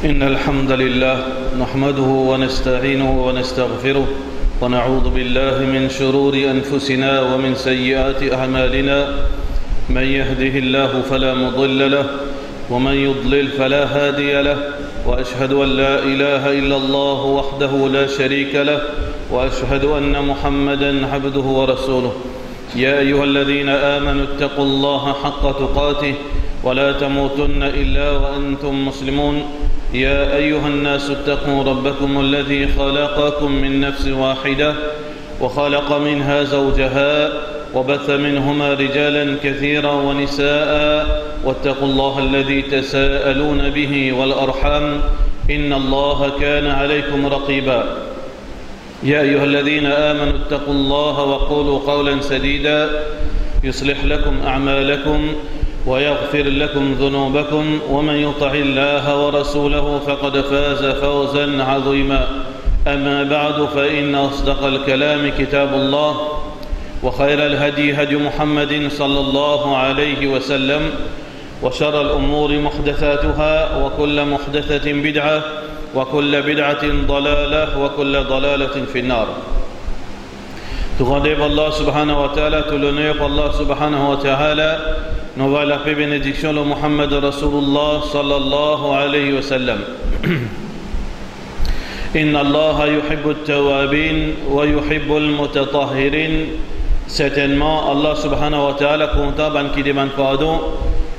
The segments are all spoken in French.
إن الحمد لله نحمده ونستعينه ونستغفره ونعوذ بالله من شرور أنفسنا ومن سيئات أعمالنا من يهده الله فلا مضل له ومن يضلل فلا هادي له وأشهد أن لا إله إلا الله وحده لا شريك له وأشهد أن محمدا عبده ورسوله يا أيها الذين آمنوا اتقوا الله حق تقاته ولا تموتن إلا وأنتم مسلمون يا أيها الناس اتقوا ربكم الذي خلقكم من نفس واحدة وخلق منها زوجها وبث منهما رجالا كثيرا ونساء واتقوا الله الذي تساءلون به والأرحام إن الله كان عليكم رقيبا يا أيها الذين آمنوا اتقوا الله وقولوا قولا سديدا يصلح لكم أعمالكم ويغفر لكم ذنوبكم ومن يطع الله ورسوله فقد فاز فوزا عظيما أما بعد فإن أصدق الكلام كتاب الله وخير الهدي هدي محمد صلى الله عليه وسلم وشر الأمور محدثاتها وكل محدثة بدعة وكل بدعة ضلالة وكل ضلالة في النار. Tout rendez Allah subhanahu wa ta'ala, tout l'honneur pour Allah subhanahu wa ta'ala. Nous va la paix bénédiction le Muhammad Rasulullah sallallahu alayhi wa sallam. Inna Allah yuhibbu at-tawabin wa yuhibbu al-mutatahhirin. Certainement Allah subhanahu wa ta'ala content ban qui demande pardon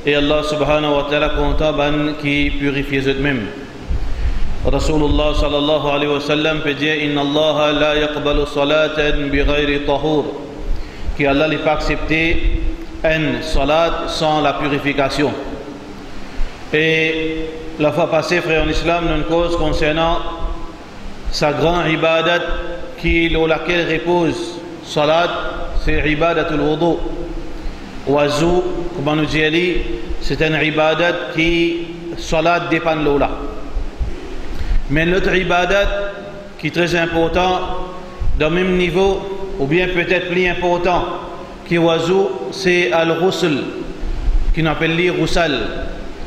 et Allah subhanahu wa ta'ala content ban qui purifie eux-mêmes. Rasulullah sallallahu alayhi wa sallam peut dire Inna Allah la yaqbalu salatan bighayri tahur, qui Allah n'est pas accepté une salat sans la purification. Et la fois passée, frère en islam, nous une cause concernant sa grande ibadat sur laquelle repose salat, c'est ibadatul wudu. Wazou, comme on nous dit, c'est une ibadat qui salat dépend de l'ola. Mais notre ibadat qui est très important, dans le même niveau, ou bien peut-être plus important, qui wazou, c'est al-ghusl, qui appelle li roussal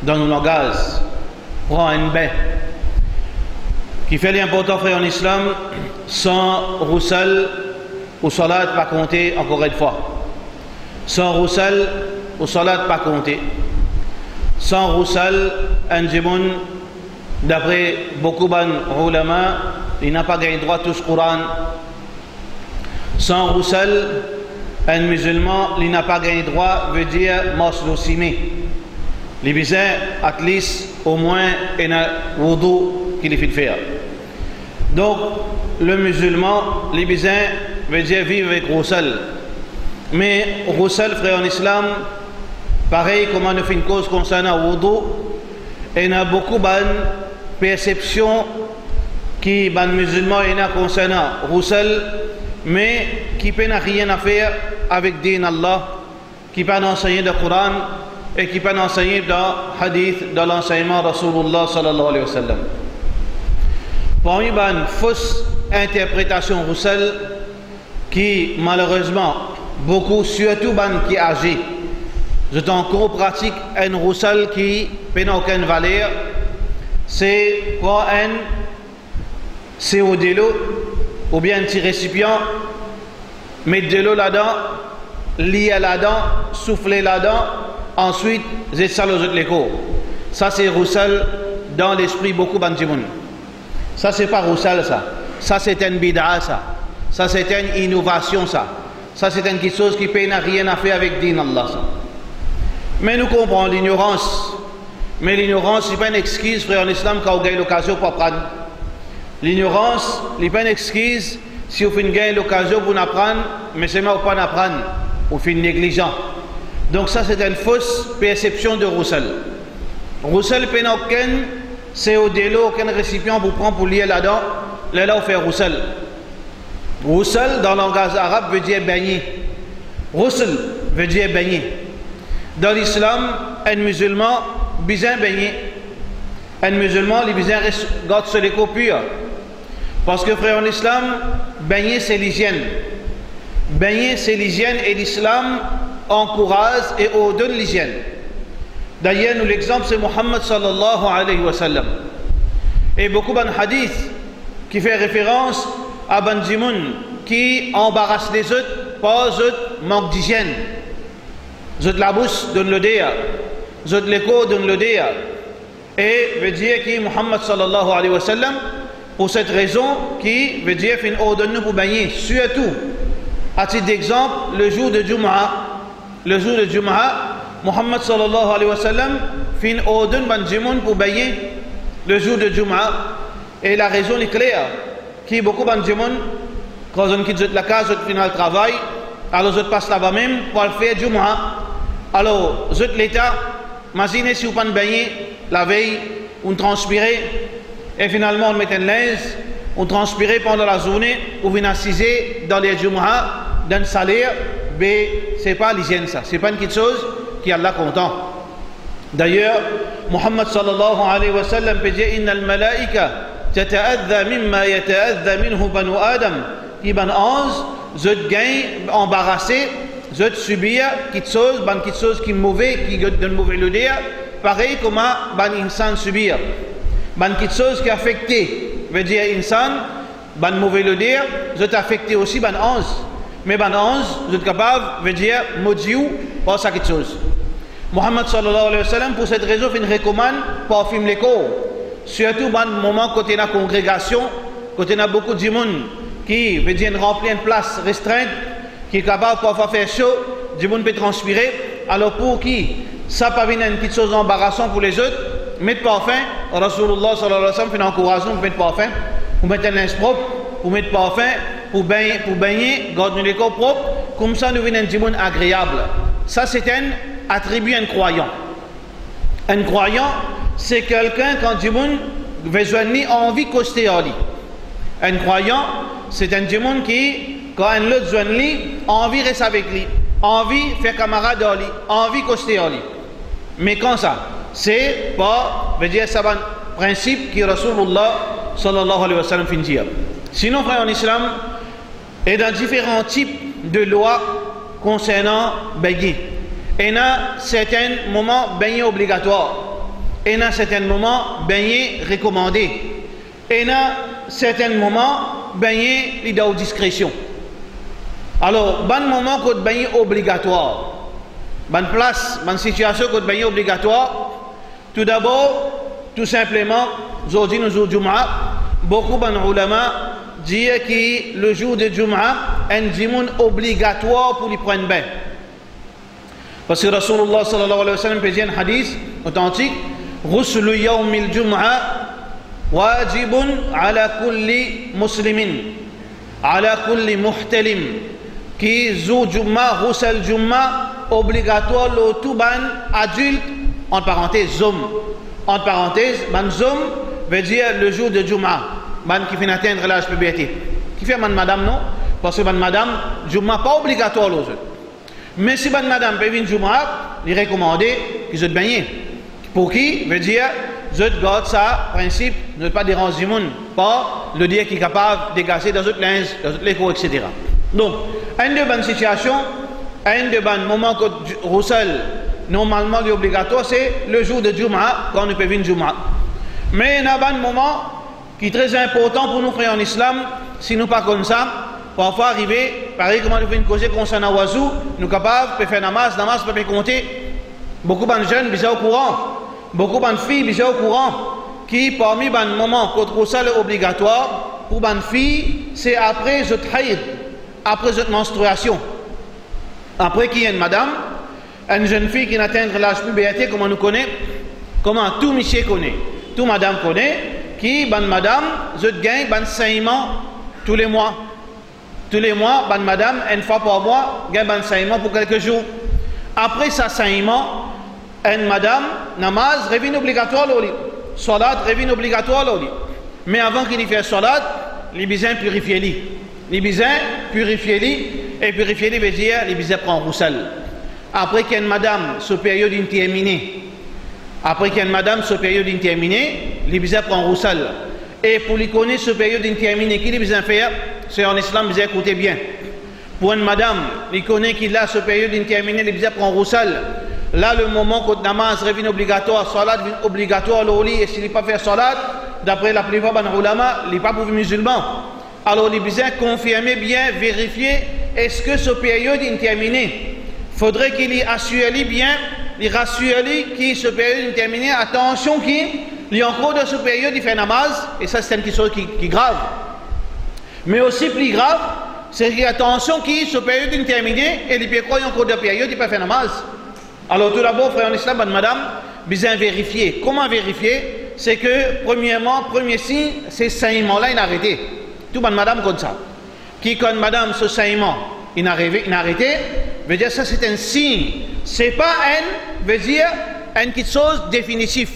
dans le langage, prend un bain. Qui fait l'important, frère en islam, sans roussal, ou salat pas compter encore une fois. Sans roussal, ou salat pas compter. Sans roussal, un jimoun, d'après beaucoup d'ulama, il n'a pas gagné droit tout ce Coran. Sans roussal, un musulman, il n'a pas gagné droit, veut dire maslo simé. Les bisins, at least, au moins, il y a un wudu qu'il fait faire. Donc, le musulman, les bisins, veut dire vivre avec roussal. Mais roussal, frère en islam, pareil, comme on a fait une cause concernant wudu, il y a beaucoup de perceptions qui, les musulmans, il y a concernant roussal, mais qui n'a rien à faire avec din Allah, qui peut enseigner le Coran et qui peut enseigner dans hadith, dans l'enseignement Rasulullah sallallahu alayhi wa sallam. Parmi une fausse interprétation roussel qui malheureusement beaucoup, surtout qui âgés, je encore pratique un roussel qui n'a aucune valeur, c'est pour un CO de l'eau ou bien un petit récipient, mettre de l'eau là-dedans, lier là-dedans, souffler là-dedans, ensuite, j'ai ça aux autres l'écho. Ça, c'est roussel dans l'esprit beaucoup d'antimoun. Ça, c'est pas roussel, ça. Ça, c'est une bid'a, ça. Ça, c'est une innovation, ça. Ça, c'est une chose qui n'a rien à faire avec din Allah, ça. Mais nous comprenons l'ignorance. Mais l'ignorance, c'est pas une excuse, frère en islam, quand vous avez l'occasion pour apprendre. L'ignorance, n'est pas une excuse si vous avez l'occasion pour apprendre, mais c'est pas pour apprendre, vous faites négligent. Donc ça, c'est une fausse perception de roussel. Roussel, c'est au délo, aucun récipient vous prend pour lier là-dedans, là, vous faites roussel. Roussel, dans le langage arabe, veut dire baigner. Roussel veut dire baigner. Dans l'islam, un musulman, besoin baigner. Un musulman, les besoin garde sur les eaux pures. Parce que, frère, en islam, baigner, c'est l'hygiène. Baigner, c'est l'hygiène et l'islam encourage et ordonne l'hygiène. D'ailleurs, nous l'exemple c'est Muhammad sallallahu alayhi wa sallam. Et beaucoup de hadiths qui fait référence à ban djimoun qui embarrasse les autres, pas autres manque d'hygiène. Zot la bouche donne le déa, zot l'écho donne le déa. Et veut dire que Muhammad sallallahu alayhi wa sallam, pour cette raison, qui veut dire fin ordonne nous pour baigner, surtout, à titre d'exemple, le jour de Jum'a. Le jour de Jum'a, Muhammad sallallahu alayhi wa sallam, fin ordonne ban djimoun pour baigner le jour de Jum'a. Et la raison est claire, qui beaucoup ban djimoun, quand on quitte la case, on finit le travail, alors on passe là-bas même pour faire Jum'a. Alors, l'État, imaginez si vous ne baigner la veille, on transpirait, et finalement on mettait un linge, on transpirait pendant la journée, on vient assiser dans les Jum'a, dans le salaire, mais ce n'est pas l'hygiène ça, ce n'est pas une petite chose qui est Allah content. D'ailleurs, Muhammad sallallahu alayhi wa sallam peut dire Inna al-malaika tata'adha mimma yata'adha minhu banu Adam. Qui ban 11, zot gagne embarrassé, zot subir quelque chose qui est mauvais, qui donne mauvais le dire, pareil comme ban insan subir. Ban quelque chose qui est affecté, veut dire insan, ban mauvais le dire, zot affecté aussi ban 11. Mais ban 11, zot capable, veut dire modiou, pas ça quelque chose. Muhammad sallallahu alayhi wa sallam, pour cette raison, il recommande pour filmer les corps. Surtout dans le moment côté la congrégation, côté il y a beaucoup de monde qui veut dire remplir une place restreinte, qui est capable de faire chaud, du monde peut transpirer. Alors pour qui ça pas venir une petite chose embarrassante pour les autres, mettre parfum, Rasulullah sallallahu alayhi wa sallam fait encourager pour mettre parfum, pour mettre un linge propre, pour mettre parfum, pour baigner, garder les corps propres, comme ça nous venons du monde agréable. Ça c'est un attribut à un croyant. Un croyant, c'est quelqu'un quand du monde besoin ni envie coster à lui. Un croyant, c'est un démon qui, quand un autre joint lui, envie rester avec lui, envie faire camarade à lui, envie coster à lui. Mais quand ça, c'est pas, veut dire, ça va un principe qui Rasulullah sallallahu alayhi wa sallam fin dire. Sinon, frère en islam, il y a différents types de lois concernant baigner. Il y a certains moments baigner obligatoire. Il y a certains moments baigner recommandé. Il y a certains moments baigner l'idée de discrétion. Alors, bon moment qu'on baigner obligatoire. Bonne place, bonne situation qu'on baigner obligatoire. Tout d'abord, tout simplement, aujourd'hui nous jours Jum'a, beaucoup de ulama disent que le jour de Jum'a est un djimoun obligatoire pour les prendre bain. Parce que Rasulullah sallallahu alayhi wa sallam peut dire un hadith authentique, Ghuslu yawmil Jum'a wajibun ala kulli muslimin, ala kulli muhtalim, qui zou Jum'a, ghusl Jum'a, obligatoire le tout ban adulte, entre parenthèses, homme. Entre parenthèses, ban homme veut dire le jour de Jum'a, ban qui vient atteindre l'âge de puberté. Qui fait ban madame non? Parce que ban madame, Jum'a pas obligatoire aux autres. Mais si ban madame peut venir Jum'a, il est recommandé qu'ils se baignent. Pour qui? Veut dire, je garde ça, principe, ne pas déranger le monde, pas le dire qui est capable de dégager dans d'autres linges, dans d'autres échos, etc. Donc, une de bonnes situations, un de bons moments que Roussel, normalement, obligatoire, c'est le jour de Jum'a, quand on peut venir Jum'a. Mais il y a un moment qui est très important pour nous, frères en islam, si nous pas comme ça, parfois arriver, pareil, comment nous faisons une cause concernant Wazou, nous sommes capables de faire namaz peut compter. Beaucoup de jeunes, ils sont au courant. Beaucoup de filles, ils sont au courant. Qui, parmi les moments que Roussel est obligatoire, pour les filles, c'est après le haïd, après la menstruation. Après qu'il y a une madame, une jeune fille qui n'atteint l'âge de puberté, comme on nous connaît, comment tout monsieur connaît, tout madame connaît, qui, ban madame, je gagne ban saignement tous les mois. Tous les mois, ban madame, une fois par mois, gagne ban saignement pour quelques jours. Après sa saignement, une madame, namaz, revient obligatoire l'oli. Salat, revient obligatoire l'oli. Mais avant qu'il y fasse salat, les bisins purifient li. Les bisins purifient li, et purifier li veut dire, les bisins prennent roussel. Après qu'une madame, ce période est terminée, après qu'une madame, ce période est terminée, les bisins prennent roussel. Et pour lui connaître ce période est terminée, qui les bisins faire, c'est en islam, bisins écoutez bien. Pour une madame, il connaît qu'il a ce période est terminée, les bisins prennent roussel. là le moment que namaz revient obligatoire, salat devient obligatoire, et s'il n'est pas fait salat, d'après la plupart des ulama, il n'est pas pour musulman. Alors il besoin confirmer bien, vérifier, est-ce que ce période est terminée. Il faudrait qu'il y assure bien, il rassure que ce période est terminée, attention qu'il y a encore de ce période, il fait namaz, et ça c'est une chose qui est grave. Mais aussi plus grave, c'est qu'il y a attention que ce période est terminée, et il peut croire qu'il y a encore de période, il peut faire namaz. Alors tout d'abord, frère en islam, madame, besoin vérifier. Comment vérifier? C'est que, premièrement, premier signe, c'est saignement-là, il a arrêté. Tout le madame comme ça. Qui, quand madame, ce saignement, il a arrêté, veut dire ça c'est un signe. C'est pas veut dire une petite chose définitive.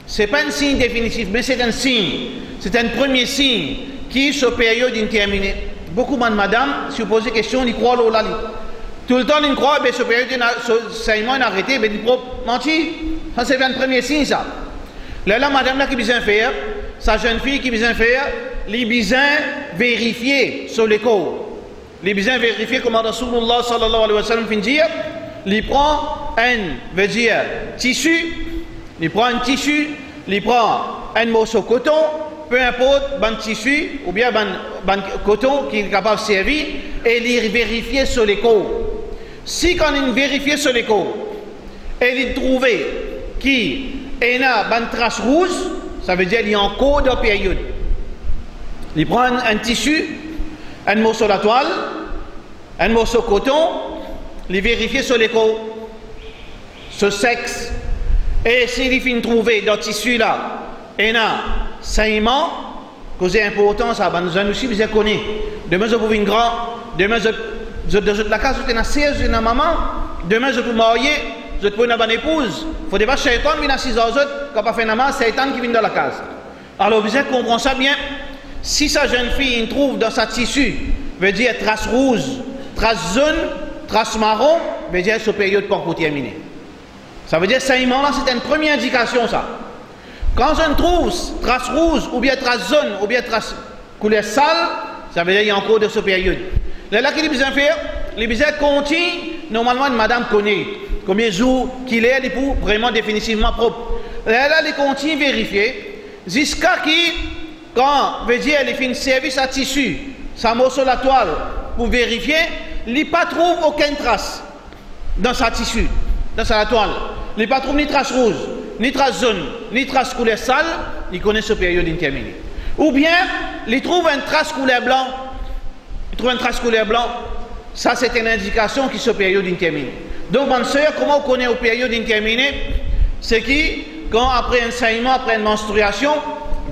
C'est pas un signe définitif, mais c'est un signe. C'est un premier signe qui, ce période est terminée. Beaucoup de madame, si vous posez la question, ils croient l'eau là. Tout le temps, ils croient, mais ce période, ce saignement est arrêté, mais ils mentir. Ça c'est un premier signe, ça. Là, madame là qui besoin faire, sa jeune fille qui besoin faire, les besoin vérifier sur les corps. Les besoin vérifier comment Rasulullah sallallahu alayhi wa sallam fin dire, il prend veut dire tissu, il prend un tissu, il prend un morceau de coton, peu importe, un tissu ou bien un coton qui est capable de servir, et il vérifier sur les corps. Si quand il vérifie sur les corps, et il trouve qu'il y a une trace rouge, ça veut dire qu'il y a encore de période. Il prend un tissu, un morceau de toile, un morceau de coton, il vérifie sur les corps, ce sexe, et s'il finit de trouver dans le tissu là, il y a un saignement, que c'est important, ça, nous aussi, vous connaissez. Demain, je vous une grand, demain, je la case, je suis 16, je suis maman, demain, je peux marier, je peux une bonne épouse. Il faut pas que Shaitan vienne à 6 ans, quand pas fait namaz, c'est Shaitan qui vient dans la case. Alors, vous comprenez ça bien. Si sa jeune fille trouve dans sa tissu, veut dire trace rouge, trace jaune, trace marron, veut dire ce période pour terminer. Ça veut dire saignement là, c'est une première indication ça. Quand je trouve trace rouge, ou bien trace jaune, ou bien trace couleur sale, ça veut dire qu'il y a encore de ce période. Là, qu'il a besoin de faire, les besoins continue, normalement, une madame connaît combien de jours qu'il est pour vraiment définitivement propre. Là, les continue vérifier, jusqu'à qui, quand veut dire il fait un service à tissu, ça morceau la toile, pour vérifier, il ne trouve aucune trace dans sa tissu, dans sa toile. Il ne trouve ni trace rouge, ni trace jaune, ni trace couleur sale, il connaît ce période interminée. Ou bien, il trouve une trace couleur blanc, il trouve une trace couleur blanc, ça c'est une indication que ce période interminée. Donc, bonne soeur, comment on connaît une période interminée? C'est que, quand après un saignement, après une menstruation,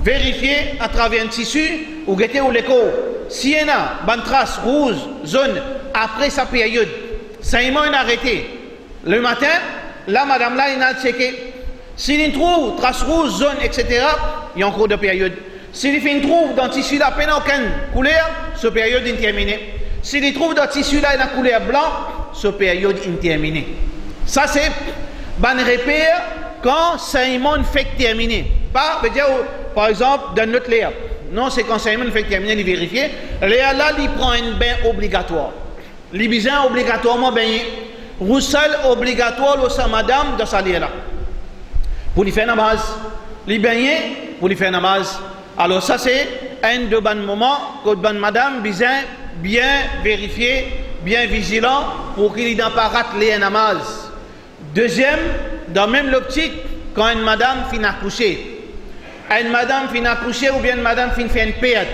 vérifier à travers un tissu ou guetter au l'écho. S'il y a une trace rouge, jaune, après sa période, saignement est arrêté. Le matin, là, madame là, il a checké. S'il trouve trace rouge, jaune, etc., il y a encore de période. S'il trouve dans le tissu là, peine aucune couleur, ce période est terminée. S'il trouve dans le tissu là, une couleur blanc, ce période est terminée. Ça, c'est un repère quand saignement fait terminer. Pas, veut dire, par exemple, dans notre l'air. Non, c'est quand saignement fait terminer, il vérifie. L'air là, il prend un bain obligatoire. Il besoin obligatoirement baigner. Roussel obligatoire au sa madame dans sa l'air là. Pour lui faire namaz. Il baigner pour lui faire namaz. Alors ça, c'est un de bons moments que madame besoin bien vérifier, bien vigilant pour qu'il n'ait pas raté les namaz. Deuxième, dans même l'optique, quand une madame finit accoucher, une madame finit accoucher ou bien une madame finit faire une perte.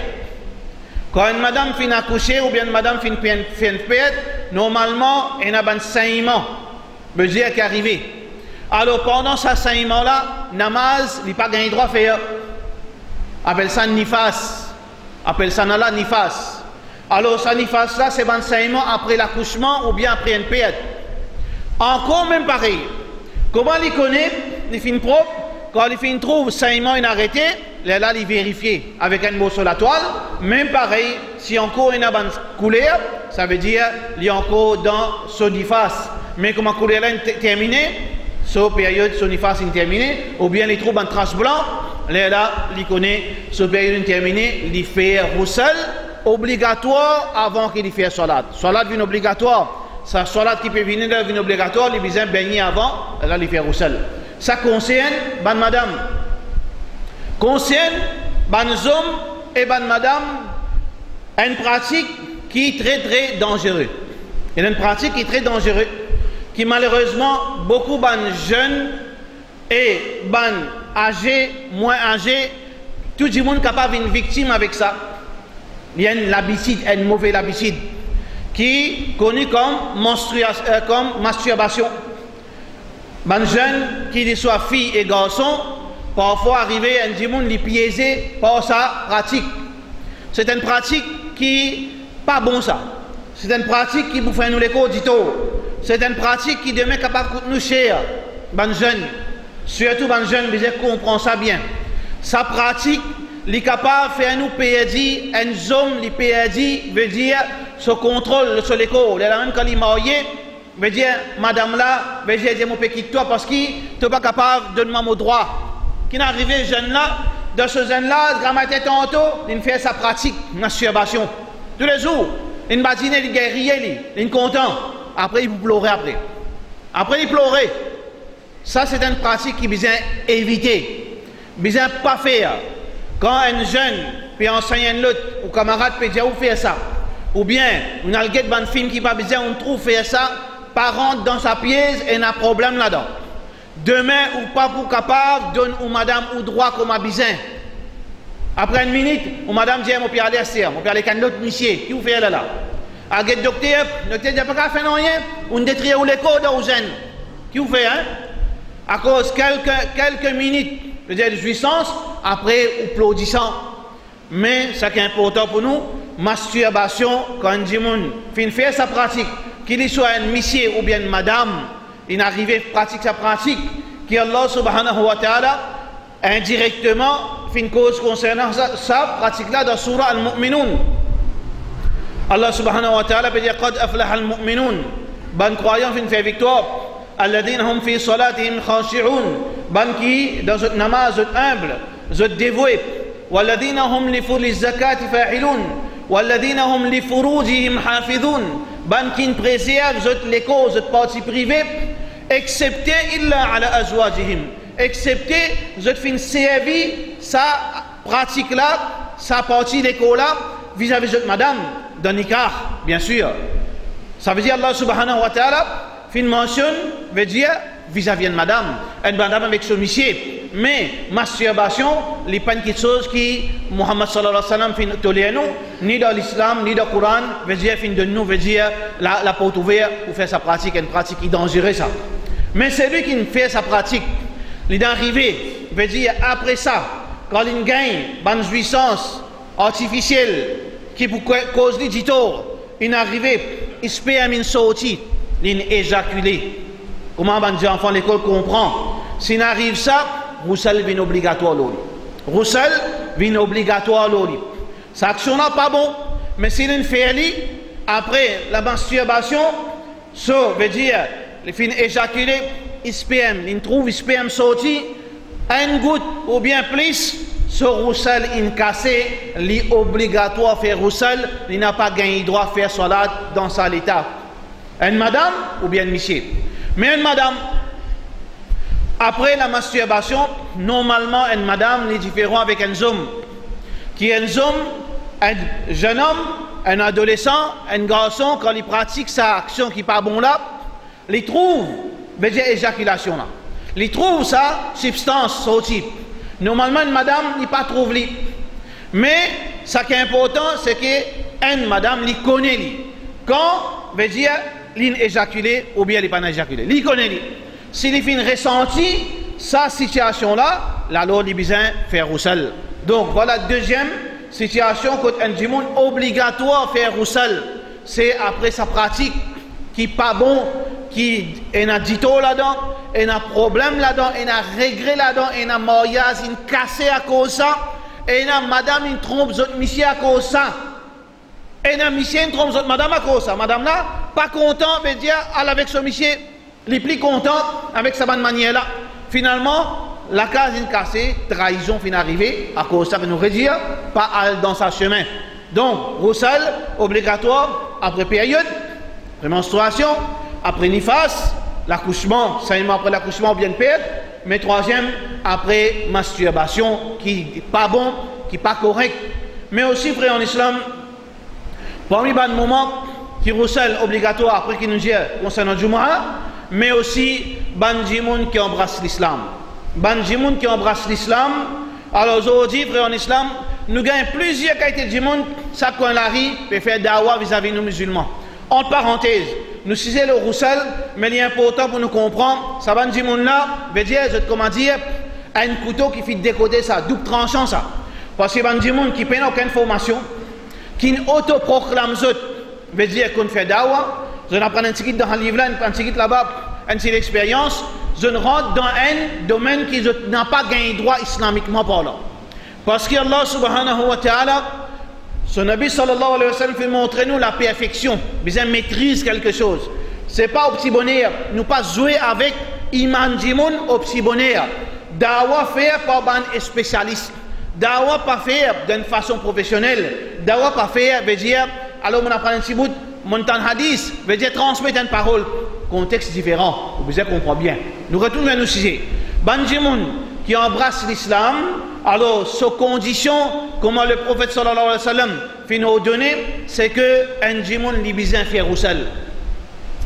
Quand une madame finit accoucher ou bien une madame finit faire une perte, normalement, il y a un saignement, veut dire qui est arrivé. Alors pendant ce saignement-là, namaz, il n'a pas gagné droit à faire. Appelle ça nifas. Appelle ça nala nifas. Alors ça nifas là, c'est un saignement après l'accouchement ou bien après une perte. Encore même pareil. Comment il connaît, il finit propre, quand il finit trouve saignement inarrêté, là il vérifie avec un mot sur la toile, même pareil, si encore il y a une couleur, ça veut dire qu'il y a encore dans son nifas. Mais comme la couleur est terminée, cette période, son nifas est terminée, ou bien il trouve une trace blanche, là il connaît cette période est terminée, il fait roussel obligatoire avant qu'il fasse salat. Salat est obligatoire. sa salat qui peut venir là, une obligatoire, il besoin baigner avant, là, il fait roussel. Ça concerne, ban madame, concerne, ban homme et ban madame, une pratique qui est très très dangereuse. Il y a une pratique qui est très dangereuse, qui malheureusement, beaucoup ban jeunes et ban âgés, moins âgés, tout le monde est capable d'être une victime avec ça. Il y a une habitude, une mauvaise habitude, qui est connue comme masturbation. Les jeunes, qu'ils soient filles et garçons, parfois arrivent à un monde les piéger par sa pratique. C'est une pratique qui n'est pas bon ça. C'est une pratique qui vous fait nous l'écho du tout. C'est une pratique qui demain capable de coûter nous cher. Les jeunes, surtout les jeunes, vous comprendre ça bien. Sa pratique, il est capable de faire nous payer, un homme, il payer, veut dire, ce contrôle sur l'école. Même quand il est marié, veut dire, madame là, veut dire, je peux quitter toi parce qu'il n'est pas capable de demander mon droit. Qui est arrivé, jeune là, dans ce jeune là, grammaire tantôt, il fait sa pratique, masturbation. Tous les jours, il matine, il guerrier, il est content. Après, il pleurer après. Après, il pleurer. Ça, c'est une pratique qui besoin éviter. Besoin pas faire. Quand un jeune peut enseigner un autre, ou camarade peut dire où faire ça. Ou bien, on a un film qui va besoin, on trouve faire ça, pas rentre dans sa pièce et on a un problème là-dedans. Demain, ou pas pour capable, donne ou madame ou droit comme a besoin. Après une minute, ou madame dit, on peut aller à serre, on peut aller avec un autre monsieur, qui vous fait là? À le docteur dit pas qu'à faire rien, on détruit l'école de jeunes. Qui vous fait, hein? À cause quelques minutes, peut-être de jouissance, après, ou applaudissant. Mais, ce qui est important pour nous, masturbation, quand un monde fait sa pratique, qu'il soit un monsieur ou bien une madame, il arrive à pratiquer sa pratique, qui Allah subhanahu wa ta'ala, indirectement, fait une cause concernant sa pratique-là dans Surah Al-Mu'minun. Allah subhanahu wa ta'ala peut dire Qad aflaha al-mu'minun. Ban croyants fin fait victoire. Alladhina hum fi salatihim khashi'un. Ban qui dans notre namaz, notre humble, notre dévoué. Walladhina hum li zakati fa'ilun. Walladhina hum li furujihim hafidhun. Ban qui préserve les causes, notre partie privée, excepté illa ala azwajihim. Excepté notre fin servi sa pratique là, sa partie l'école là, vis-à-vis de madame. Dans nikah, bien sûr. Ça veut dire Allah subhanahu wa ta'ala, fin mentionne, veut dire vis-à-vis de madame, une madame avec son monsieur. Mais masturbation, n'est pas quelque chose qui Muhammad sallallahu alayhi wa sallam fin tolère nous, ni dans l'islam, ni dans le Coran, veut dire fin de nous, veut dire la porte ouverte pour faire sa pratique, une pratique qui est dangereuse ça. Mais c'est lui qui fait sa pratique, il est arrivé, veut dire après ça, quand il gagne une jouissance artificielle, qui pour cause du tort, il est arrivé, il se paye une sortie, il est éjaculé. Comment les enfants de l'école comprennent? S'il arrive ça, roussel vient obligatoire. Roussel vient obligatoire. Cette action n'est pas bon, mais s'il est fait, après la masturbation, ça veut dire, il finit éjaculé, il se paye, il trouve, il se paye une sortie, une goutte ou bien plus. Ce roussel in cassé, il obligatoire faire roussel, il n'a pas gagné droit à faire salat dans sa l'état. Une madame ou bien monsieur. Mais une madame, après la masturbation, normalement une madame est différente avec un homme. Qui est un homme, un jeune homme, un adolescent, un garçon, quand il pratique sa action qui n'est pas bon là, il trouve, veut dire éjaculation là. Il trouve sa substance sortie. Normalement, une madame n'est pas trouve lui. Mais, ce qui est important, c'est qu'une madame, il connaît lui. Quand, veut dire, il est éjaculé ou bien il n'est pas éjaculé. Il connaît lui. S'il fait une ressenti, sa situation-là, la loi, il a besoin de faire roussel. Donc, voilà, deuxième situation, quand un du monde obligatoire faire roussel, c'est après sa pratique qui n'est pas bon, qui est un dito là-dedans, et un problème là-dedans, et un regret là-dedans, et un mariage, une cassé à cause de ça, et un madame, une trompe, votre monsieur à cause de ça, et un monsieur, une trompe, votre madame à cause de ça. Madame là, pas content, veut dire, elle avec son monsieur, les plus content avec sa bonne manière là. Finalement, la case est cassée, trahison fin arrivée, à cause de ça que nous redire, pas aller dans sa chemin. Donc, roussel, obligatoire, après période, Prémenstruation, après nifas, l'accouchement, saignement après l'accouchement ou bien perte, mais troisième, après masturbation, qui n'est pas bon, qui n'est pas correct. Mais aussi, frère en islam, parmi les moments qui recèlent obligatoire après qu'il nous dit concernant le Jumu'ah, mais aussi, ban qui embrasse l'islam. Ban qui embrasse l'islam. Alors aujourd'hui, frère en islam, nous gagnons plusieurs qualités de monde, ça qu'on la rit, peut faire dawa vis-à-vis de nous musulmans. Entre parenthèses, nouscisons le roussel, mais il est important pour nous comprendre, ça ban là, veut dire, comment dire, un couteau qui fait décoder ça, double tranchant ça. Parce que ban qui n'a aucune formation, qui autoproclame veut dire qu'on fait dawa, je apprends un petit dans un livre là, un petit là-bas, une petite expérience, je rentre dans un domaine qui n'a pas gagné droit islamiquement parlant. Parce que Allah subhanahu wa ta'ala, son Nabi sallallahu alayhi wa sallam fait montrer nous la perfection, besoin maîtrise quelque chose. C'est pas au petit bonheur, nous pas jouer avec iman djimoun au petit bonheur. Dawa faire par un spécialiste. Dawa pas faire d'une façon professionnelle. Dawa pas faire veut dire, alors on apprend un petit bout, montant hadith, veut dire transmettre une parole. Contexte différent, vous comprenez bien. Nous retournons à nos sujets. Banjimoun qui embrasse l'islam, alors, sous condition, comment le prophète sallallahu alayhi wa sallam fait nous donner, c'est que un djimoun libizin fait roussel.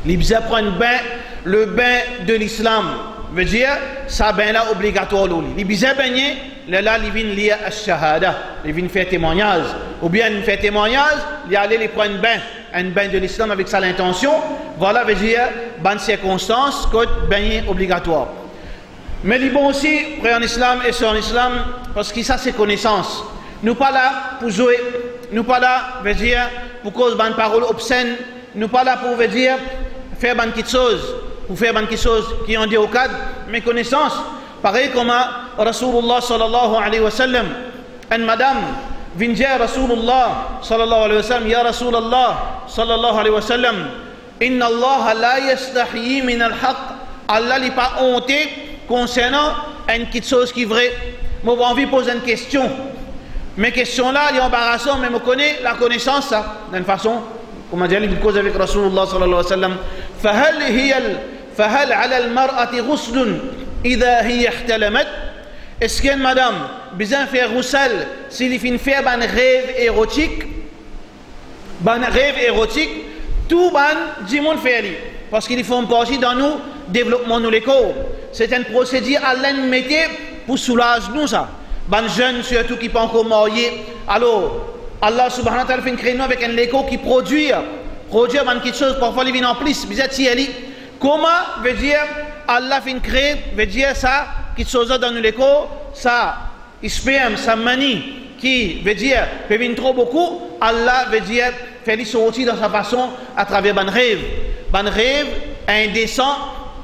Libizin prend le bain de l'islam. Veut dire, ça bain là obligatoire. Libizin baigné, là, il vient lier à shahada, il vient faire témoignage. Ou bien il fait témoignage, il allait les prendre un bain de l'islam avec ça l'intention. Voilà, veut dire, bonne circonstance, que bain obligatoire. Mais il est bon aussi, frère en islam et sœur en islam, parce que ça c'est connaissance. Nous pas là pour jouer, nous pas là, veut dire, pour cause de paroles obscènes, nous pas là pour, veut dire, faire bonne petite chose, pour faire bonne petite chose qui ont dit au cadre, mais connaissance. Pareil comme Rasulullah sallallahu alayhi wa sallam, une madame, vient dire Rasulullah sallallahu alayhi wa sallam, Ya Rasulullah sallallahu alayhi wa sallam, Inna Allah la yastahi min al-haq, Allah n'est pas honté concernant une petite chose qui est vraie. Moi, j'ai envie de poser une question. Mes questions là, elles sont embarrassantes, mais je connais la connaissance, ça, d'une façon, comment dire, il cause avec Rasulullah sallallahu alayhi wa sallam. فهل على المرأة غسل إذا هي احتلمت؟ Est-ce qu'une madame besoin de faire roussel s'il fait un rêve érotique? Un rêve érotique, tout ban du monde fait. Parce qu'ils font partie dans nous développement nous les corps. C'est un procédé à l'enmettre pour soulager nous ça. Ban jeunes surtout qui pas encore mariés. Alors Allah subhanahu wa ta'ala fait une création avec un écho qui produit ban quelque chose parfois il vient en plus. Comment veut dire Allah fait une créer veut dire ça quelque chose dans nous l'écho ça sperme ça manie qui veut dire peut venir trop beaucoup. Allah veut dire faire sortir dans sa façon à travers ban rêve indécent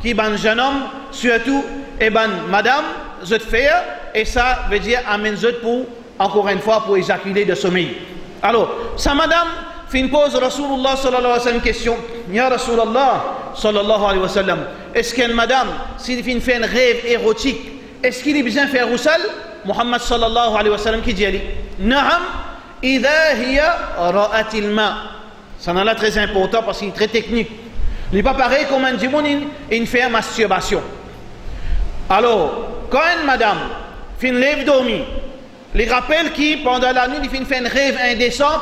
qui ban jeune homme surtout et ban madame je te fais et ça veut dire amène je pour encore une fois pour éjaculer de sommeil. Alors ça madame fait une pause Rasulullah sallallahu alayhi wa sallam question Ya Rasulullah sallallahu alayhi wa sallam est-ce qu'une madame s'il fait un rêve érotique est-ce qu'il est besoin de faire roussel? Muhammad sallallahu alayhi wa sallam qui dit Naam idha hiya ra'atil ma. Ça en est là très important parce qu'il est très technique. Il n'est pas pareil comme un djimoun il fait masturbation. Alors quand une madame fait une rêve dormi, les rappelle qui pendant la nuit il fait un rêve indécent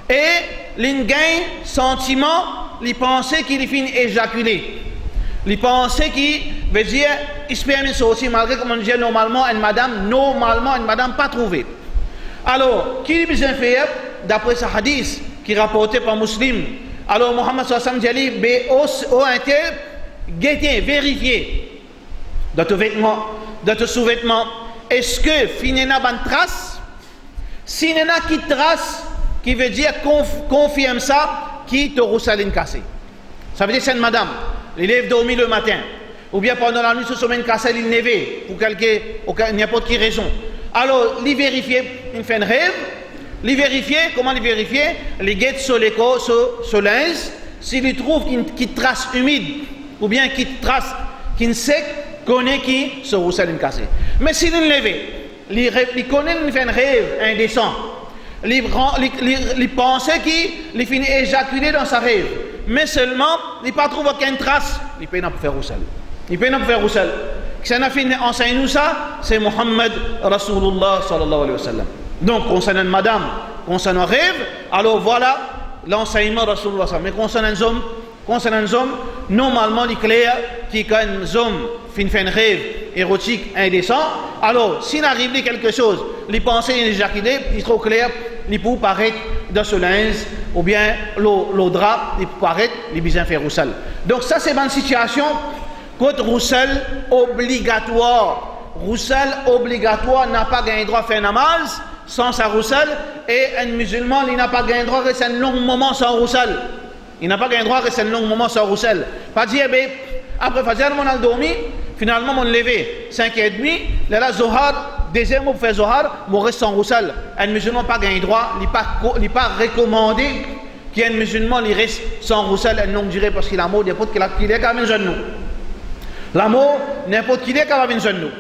et il gagne sentiment, il pensait qu'il finit éjaculé. Il pensait qu'il veut dire, il se permet aussi, malgré comme on dit normalement une madame pas trouvée. Alors, qui est besoin de faire, d'après ce hadith qui est rapporté par Muslim, alors Muhammad sallallahu alayhi wa sallam dit, guettez, vérifiez, dans tes vêtements, dans tes sous-vêtements, est-ce que finina ban trace? Si il y a qui trace, qui veut dire confirme ça, qui te roussaline cassé. Ça veut dire c'est une madame, il lève dormi le matin, ou bien pendant la nuit, ce sommeil cassé, il nevé, pour n'importe quelle raison. Alors, il vérifie, il fait un rêve, il vérifie, comment il vérifie? Il guette sur l'écho, sur linge, s'il trouve qu'il trace humide, ou bien qu'il trace qu'il sec, connaît qui se roussaline cassé. Mais s'il est levé, il connaît, il fait un rêve indécent. Il pensait qu'il finit éjaculé dans sa rêve. mais seulement, il ne trouve aucune trace, il peut pas faire roussel. Il peut pas faire roussel. Qui s'en a fait enseigner nous ça, c'est Muhammad Rasulullah sallallahu alayhi wa sallam. Donc, concernant madame, concernant rêve, alors voilà l'enseignement Rasulullah sallallahu. Mais concernant les hommes, normalement, il est clair que quand un homme fait un rêve érotique indécent, alors s'il arrive quelque chose, les pensées éjaculées, il est trop clair, il peut paraître dans ce linge, ou bien le drap, il peut paraître, il besoin faire roussel. Donc ça c'est une situation, côté roussel obligatoire. Roussel obligatoire n'a pas gagné droit à faire namaz sans sa roussel, et un musulman il n'a pas gagné droit à rester un long moment sans roussel. Il n'a pas gagné droit à rester un long moment sans roussel. Pas dire, après Fajr, on a dormi, finalement on levé 5h30, là Zohar, deuxième pour faire Zohar, on reste sans roussel. Un musulman n'a pas gagné droit, il n'est pas recommandé qu'un musulman il reste sans roussel une longue durée parce qu'il a mot, n'importe qu'il est quand même jeune nous. L'amour, n'importe qui est quand même jeune nous.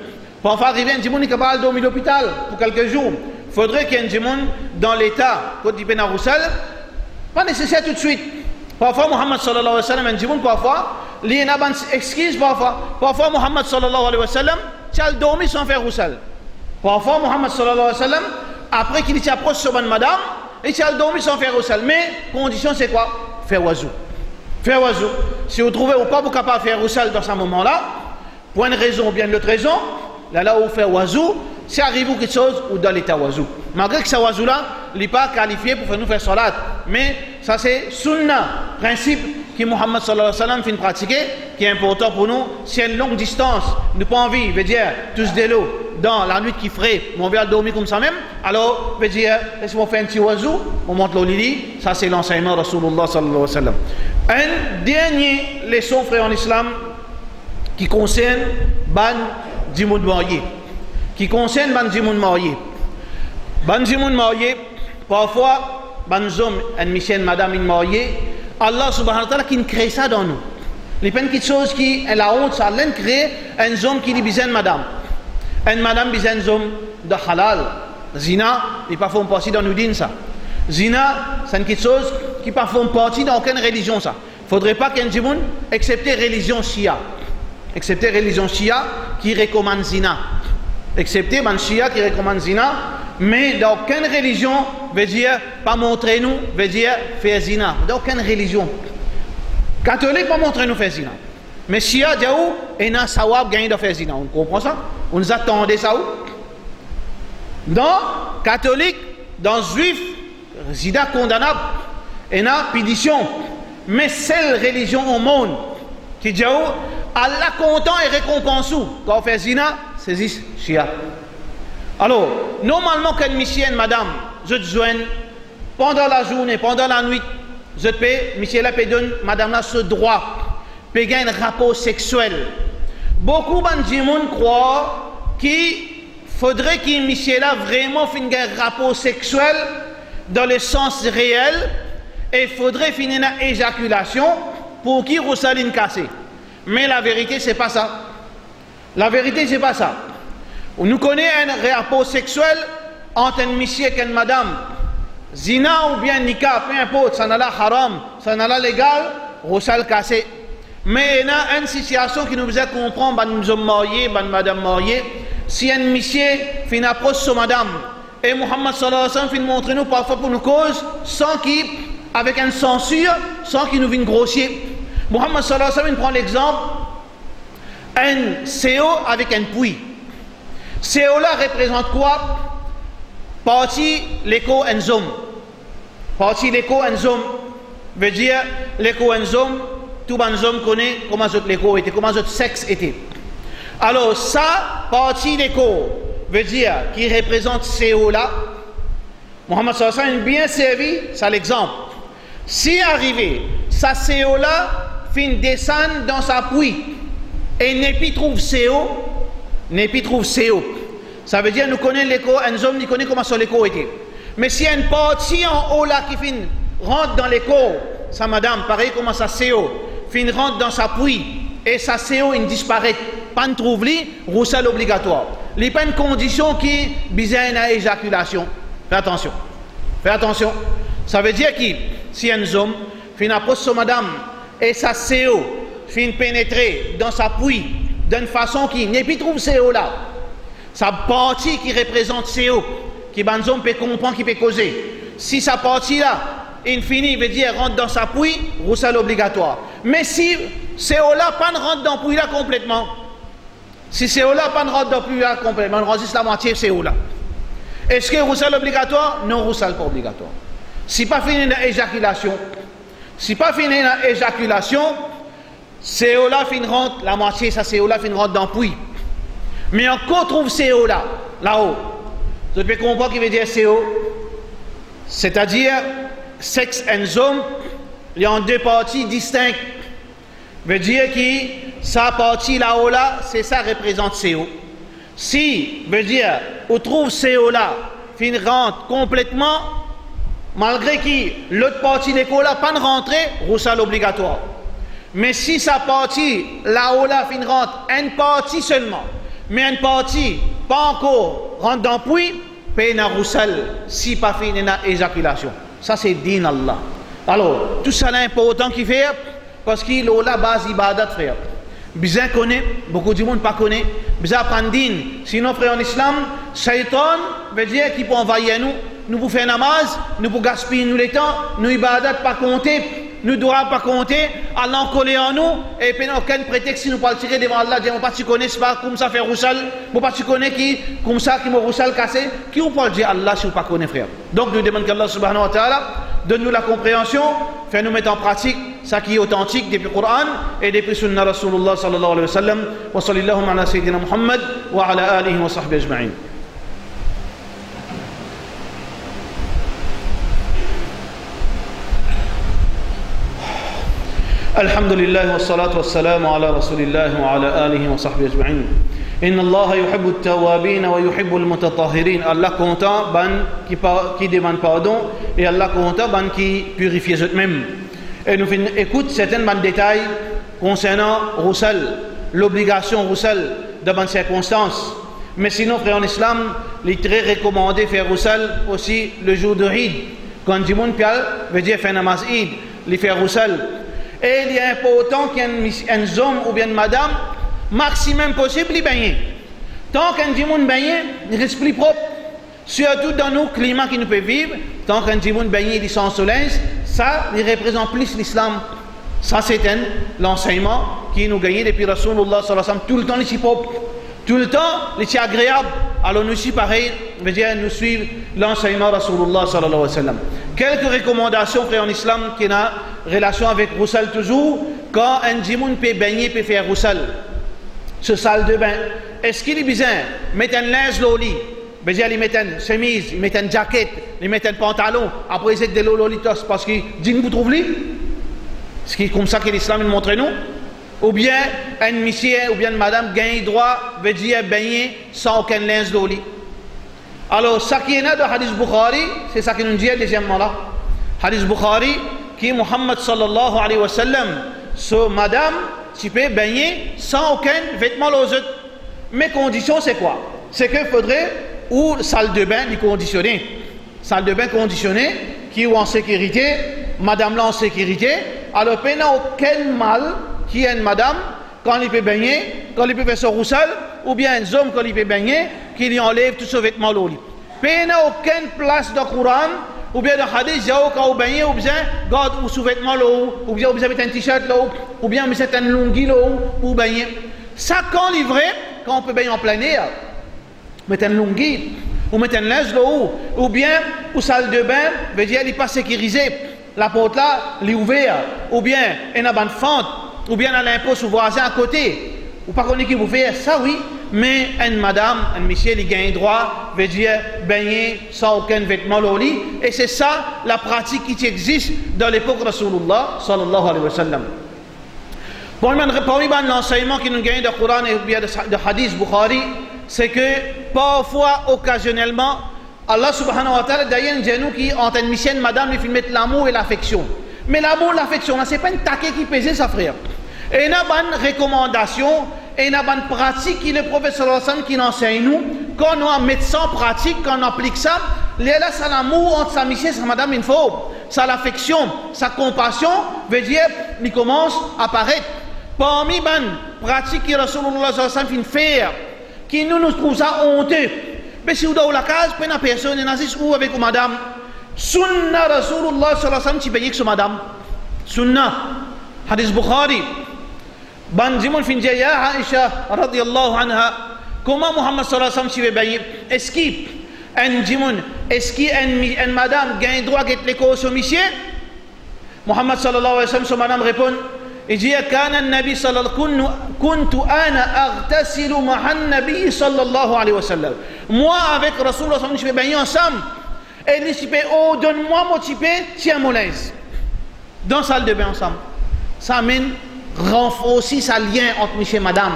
Parfois, arriver un djimoun qui va dormir à l'hôpital pour quelques jours. Il faudrait qu'il y ait un djimoun dans l'état, quand il est à roussel, pas nécessaire tout de suite. Parfois, Muhammad sallallahu alayhi wa sallam, un djimoun, parfois, il y a une excuse, parfois, Muhammad sallallahu alayhi wa sallam, tu as dormi sans faire roussel. Parfois, Muhammad sallallahu alayhi wa sallam, après qu'il s'approche sur une madame, et tu as dormi sans faire roussel. Mais, condition, c'est quoi? Faire oiseau. Faire oiseau. Si vous trouvez ou pas vous capable de faire roussel dans ce moment-là, pour une raison ou bien une autre raison, là où vous faites oiseau, c'est arrivé quelque chose ou dans l'état oiseau. Malgré que ce oiseau-là, il n'est pas qualifié pour nous faire salat. Mais ça c'est sunnah, principe que Muhammad sallallahu alayhi wa sallam fait pratiquer, qui est important pour nous. Si à une longue distance, nous n'avons pas envie, veut dire, tous de l'eau, dans la nuit qui ferait, on va dormir comme ça même, alors, veut dire, laisse-moi faire un petit oiseau, on monte l'eau lili, ça c'est l'enseignement de Rasulullah sallallahu alayhi wa sallam. Un dernier leçon, frère en islam, qui concerne ban djimoun marié. Qui concerne ban djimoun marié. Ban djimoun marié, parfois, ban homme, un monsieur, madame, une mariée, Allah subhanahu wa ta'ala qui crée ça dans nous. Les peines quelque chose qui est la honte, ça l'en crée un homme qui dit besoin madame. Un madame besoin un homme de halal. Zina, il pas font partie dans nous din ça. Zina, c'est quelque chose qui pas font partie dans aucune religion ça. Faudrait pas qu'un djimoun excepté religion Shia. Excepté religion Shia qui recommande zina. Excepté man Shia qui recommande zina, mais dans aucune religion veut dire pas montrer nous, veut dire faire zina. Dans aucune religion. Catholique pas montrer nous faire zina. Mais Shia dit où et na sawab gagner de faire zina. On comprend ça? On nous attendait ça où? Dans catholique, dans juif, zina condamnable et na pédition. Mais seule religion au monde qui dit où Allah content et récompense quand on fait zina, c'est Shia. Alors, normalement, quand monsieur et madame, je te joigne pendant la journée, pendant la nuit, je te paie, monsieur là, donne madame là ce droit, paye un rapport sexuel. Beaucoup de gens croient qu'il faudrait que monsieur là vraiment finisse un rapport sexuel dans le sens réel et il faudrait finir une éjaculation pour qu'il reçoive une cassée. Mais la vérité, c'est pas ça. La vérité, c'est pas ça. Nous connaissons un rapport sexuel entre un monsieur et une madame. Zina ou bien nikah, peu importe, ça n'a pas haram, ça n'a pas légal, reçoit cassé. Mais il y a une situation qui nous faisait comprendre, nous sommes mariés, madame mariée. Si un monsieur fait une approche sur madame, et Muhammad sallallahu alayhi wa sallam fait montrer nous parfois pour nous causes, sans qu'il, avec une censure, sans qu'il nous vienne grossier. Muhammad sallallahu alayhi wa sallam prend l'exemple un CO avec un puits. CO là représente quoi? Partie l'écho un zoom. Partie l'écho un zoom veut dire l'écho un zoom, tout le monde connaît comment l'écho était, comment notre sexe était. Alors ça, partie l'écho veut dire qui représente CO là. Muhammad sallallahu alayhi wa sallam bien servi, c'est l'exemple. Si arrivé, ça CO là fin descendre dans sa puits et n'est trouve CO, ça veut dire nous connaissons l'écho, un homme nous connaît comment son l'écho était. Mais si y a une partie en haut là qui fin rentre dans l'écho, sa madame, pareil comment ça CO, fin rentre dans sa puits et sa CO il disparaît, pas ne trouve li, roussel obligatoire. Il n'y a pas une condition qui besoin à éjaculation. Fais attention. Fais attention. Ça veut dire que si un homme fin approche sur madame, et sa CO, fin pénétrer dans sa pouille, d'une façon qui n'est plus trouve CO là. Sa partie qui représente CO, qui banzom peut comprendre, qui peut causer. Si sa partie là, in fini, veut dire rentre dans sa pouille, roussel obligatoire. Mais si CO là, pas ne rentre dans pouille là complètement. Si CO là, pas ne rentre dans pouille là complètement, on résiste la moitié CO là. Est-ce que roussel obligatoire? Non, roussel pas obligatoire. Si pas fini dans l'éjaculation, CO là fin rentre, la moitié, ça CO là fin rentre dans pouille. Mais encore trouve CO là-haut. Vous pouvez comprendre ce qui veut dire CO. C'est-à-dire, sexe et homme, il y a deux parties distinctes. Veut dire que sa partie là-haut là, c'est ça représente CO. Si, veut dire, on trouve CO là, fin rentre complètement, malgré que l'autre partie de l'école là, pas de rentrer, roussal obligatoire. Mais si sa partie là-haut là, fin rentre, une partie seulement, mais une partie pas encore rentre dans le puits, paye un roussel si pas fini une éjaculation. Ça c'est din Allah. Alors, tout ça est important qu'il fait parce qu'il a la base ibadat frère. Bien connaît, beaucoup de monde pas connaît, bien apprendre din. Sinon frère en islam, shaitan veut dire qu'il peut envahir nous pour faire namaz, nous pour gaspiller nous les temps, nous ibadat pas compter. Nous ne devons pas compter, Allah coller en nous, et puis aucun prétexte si nous pas le tirer devant Allah, dire, pas tu connais, c'est pas comme ça faire roussal, pas tu connais qui, comme ça, qui m'a roussal cassé, qui on peut le dire Allah si on pas connaît frère. Donc nous demandons qu'Allah subhanahu wa ta'ala donne-nous la compréhension, fait nous mettre en pratique ça qui est authentique depuis le Coran et depuis Sunna Rasulullah sallallahu alayhi wa sallam, wa sallallahu ala sayyidina Muhammad wa ala alihi wa sahbihi ajma'in. الحمد لله والصلاة والسلام على رسول الله وعلى آله وصحبه أجمعين إن الله يحب التوابين ويحب المتطهرين Allah content ban qui demande pardon et Allah content ban qui purifie eux-mêmes et nous écoute certains détails concernant roussel, l'obligation roussel dans bonnes circonstances. Mais sinon frère en islam il est très recommandé faire roussel aussi le jour de Eid quand du monde veut dire faire namaz Eid il fait roussel. Et il est important qu'un homme ou bien une madame, maximum possible, il baigne. Tant qu'un dimoun baigne, il reste plus propre. Surtout dans nos climats qui nous peuvent vivre, tant qu'un dimoun baigne, il sans soleil, ça, il représente plus l'islam. Ça, c'est l'enseignement qui nous gagne depuis Rasulullah sallallahu alayhi wa sallam. Tout le temps, il est propre. Tout le temps, il est agréable. Alors nous aussi, pareil, veut dire, nous suivons l'enseignement Rasulullah sallallahu alayhi wa sallam. Quelques recommandations, frère en islam, qui ont relation avec roussel toujours, quand un djimoun peut baigner, peut faire roussel, ce salle de bain, est-ce qu'il est besoin de mettre un linge au lit, veut dire, il met une chemise, il met une jaquette, il met un pantalon, après il met de l'eau au lit, parce qu'il dit, vous trouvez c'est comme ça que l'islam nous montre nous. Ou bien un monsieur ou bien une madame gagne droit veut dire baigner sans aucun linge au lit. Alors ça qui est là dans Hadith Bukhari, c'est ça qui nous dit deuxièmement là. Hadith Bukhari qui Muhammad sallallahu alayhi wa sallam, so madame, tu peux baigner sans aucun vêtement aux autres. Mais condition c'est quoi? C'est qu'il faudrait ou salle de bain conditionnée. Salle de bain conditionnée qui est en sécurité, madame là en sécurité. Alors il n'y a aucun mal qui est une madame, quand il peut baigner, quand il peut faire son roussel, ou bien un homme quand il peut baigner, qui lui enlève tout ce vêtement au lit. Il n'y a aucune place dans le Coran, ou bien dans le hadith, il y a aucun baigner, ou bien garde ou sous-vêtement là, ou bien mettre un t-shirt là, ou bien mettre un lungi là pour baigner. Ça, quand il est vrai, quand on peut baigner en plein air, mettre un lungi, ou mettre un linge là, ou bien, ou salle de bain, veut dire, il n'est pas sécurisé. La porte là, elle est ouverte, ou bien, il y a une fente, ou bien à l'impôt sous voisin à côté, ou pas qu'on est qui vous fait ça, oui, mais une madame, un monsieur, il gagne droit, veut dire baigner sans aucun vêtement au lit, et c'est ça la pratique qui existe dans l'époque de Rasulullah sallallahu alayhi wa sallam. Parmi l'enseignement qui nous gagne de Coran et bien de Hadith Bukhari, c'est que parfois, occasionnellement, Allah subhanahu wa ta'ala d'ailleurs nous qui entre une mission madame il faut mettre l'amour et l'affection. Mais l'amour et l'affection, c'est pas une taquet qui pèse ça frère. Et il y a une recommandation, et il y a une pratique qui le professeur Hassan qui enseigne nous, quand on met ça en pratique, quand on applique ça, il y a l'amour entre sa mission et sa madame, il faut. sa l'affection, sa compassion, veut dire, il commence à apparaître. Parmi les pratiques que Rasulullah sallallahu alayhi wa sallam fait, qui nous trouvons ça honteux. Mais si vous êtes dans la case, pas une personne, ou avec madame, Sunna Rasulullah sallallahu alayhi wa sallam, tu payes que madame. Sunna. Hadith Bukhari. Ban Jimon Finja ya Aisha radiyallahu anha. Comment Muhammad sallallahu alayhi wa sallam tu payes? Est-ce qu'un madame gagne droit à l'école sur monsieur? Muhammad sallallahu alayhi wa sallam, son madame répond. Il dit كان النبي صلى الله عليه وسلم كنت أنا أغتسل مع النبي صلى الله عليه وسلم. Moi avec Rasulullah sallallahu alayhi wa sallam, je vais baigner ensemble. Et les types, oh, donne-moi mon type, tiens mon l'aise. Dans la salle de bain ensemble. Ça amène, renforce aussi ça lien entre monsieur et madame.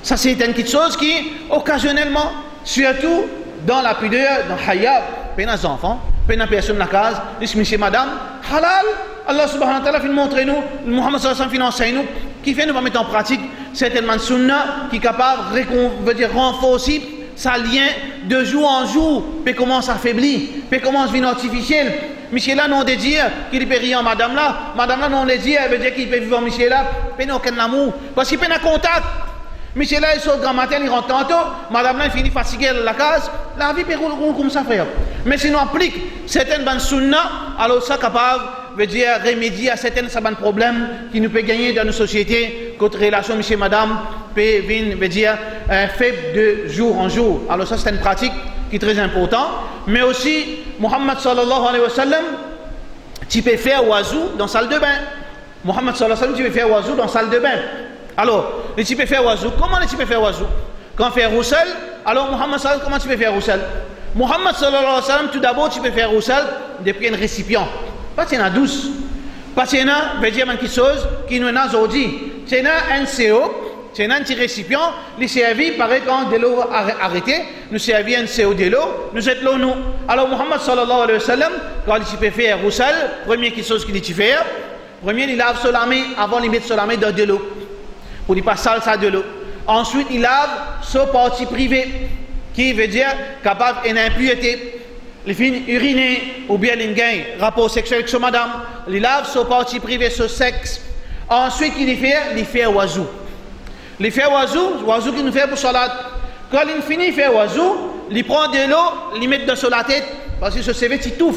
Ça, c'est une petite chose qui, occasionnellement, surtout dans la pudeur, dans le hayab, pas les enfants, pas les personnes de la case, les monsieur et madame, halal, Allah subhanahu wa ta'ala fait montrer nous, Muhammad sallallahu alayhi wa sallam fait nous, qui fait nous mettre en pratique certainement sunna, qui est capable de renforcer ça lien de jour en jour, puis commence à affaiblir, puis commence à venir artificiel. Monsieur là, non de dire qu'il peut rien madame là, non de dire, veut dire qu'il peut vivre monsieur là, puis n'a aucun amour, parce qu'il peut n'a contact. Monsieur là, il sort grand matin, il rentre tantôt, madame là, il finit fatigué à la case, la vie peut rouler comme ça, frère. Mais si on applique certaines bonnes sunna, alors ça capable, veut dire remédier à certains problèmes qui nous peut gagner dans nos sociétés, contre relation monsieur madame, peut venir, veut dire, faible de jour en jour. Alors ça, c'est une pratique qui est très importante. Mais aussi, Muhammad sallallahu alayhi wa sallam, tu peux faire oiseau dans la salle de bain. Muhammad sallallahu alayhi wa sallam, tu peux faire oiseau dans la salle de bain. Alors, tu peux faire oiseau. Comment tu peux faire oiseau? Quand faire roussel, alors Muhammad sallallahu alayhi wa sallam, comment tu peux faire roussel? Muhammad sallallahu alayhi wa sallam, tout d'abord, tu peux faire roussel depuis un récipient. Pas qu'il y en a 12. Pas qu'il y en a, veut dire quelque chose qui nous a aujourd'hui. Tu as un CO, tu as un petit récipient, il servi, pareil, quand de l'eau arrêté, nous servi un CO de l'eau, nous êtes l'eau, nous. Alors, Muhammad sallallahu alayhi wa sallam, quand il peut faire roussel, première chose qu'il fait, premier, il lave sur la main avant de mettre sur la main dans de l'eau. Pour ne pas saler ça de l'eau. Ensuite, il lave sur partie privée, qui veut dire capable d'une impureté. Il finit uriner ou bien il gagne rapport sexuel avec son madame. Il lave sur partie privée, sur sexe. Ensuite, il fait oiseau. Il fait oiseau qu'il nous fait pour salade. Quand il finit, il fait oiseau, il prend de l'eau, il met sur la tête, parce que ce CV t'étouffe.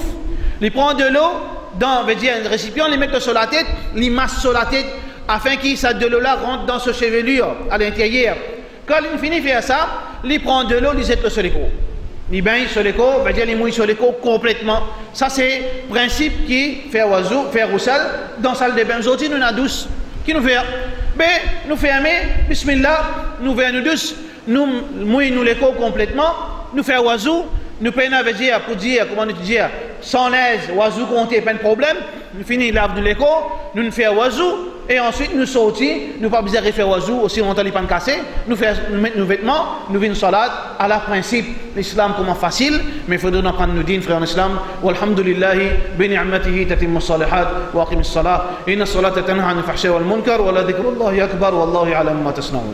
Il prend de l'eau dans un récipient, il met sur la tête, il masse sur la tête, afin que cette de l'eau-là rentre dans ce chevelure à l'intérieur. Quand il finit de faire ça, il prend de l'eau, il jette sur les corps. Il baigne sur les corps, il mouille sur les corps complètement. Ça, c'est le principe qui fait oiseau, fait roussel, dans la salle de bain. Aujourd'hui, nous avons douce. Qui nous fait? Ben, nous fermons, bismillah, nous venons douce, nous mouillons les corps complètement, nous faisons oiseau, nous prenons, pour dire, comment nous dire, sans l'aise, oiseau compté, pas de problème, nous finissons lave les corps, nous faisons oiseau, et ensuite nous sortons, nous pas besoin de faire oiseau aussi longtemps les pas cassés, nous mettons nos vêtements, nous venons salade, à la principe, l'islam comment facile, mais il faudrait nous apprendre nos dînes, frères en islam, walhamdulillahi, bi ni'matihi tatimmu salihat, wa aqim as-salah, inna as-salata tanha 'anil fahsha'i wal munkar, wa la dhikrullahi akbar, wallahu ya'lamu ma tasna'un.